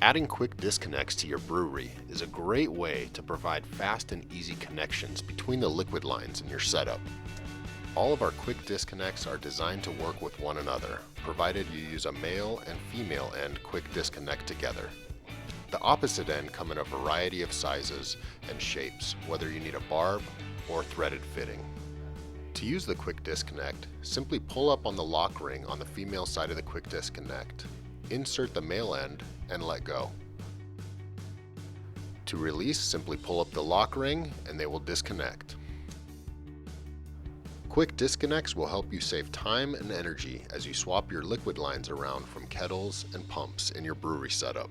Adding quick disconnects to your brewery is a great way to provide fast and easy connections between the liquid lines in your setup. All of our quick disconnects are designed to work with one another, provided you use a male and female end quick disconnect together. The opposite end come in a variety of sizes and shapes, whether you need a barb or threaded fitting. To use the quick disconnect, simply pull up on the lock ring on the female side of the quick disconnect, insert the male end, and let go. To release, simply pull up the lock ring and they will disconnect. Quick disconnects will help you save time and energy as you swap your liquid lines around from kettles and pumps in your brewery setup.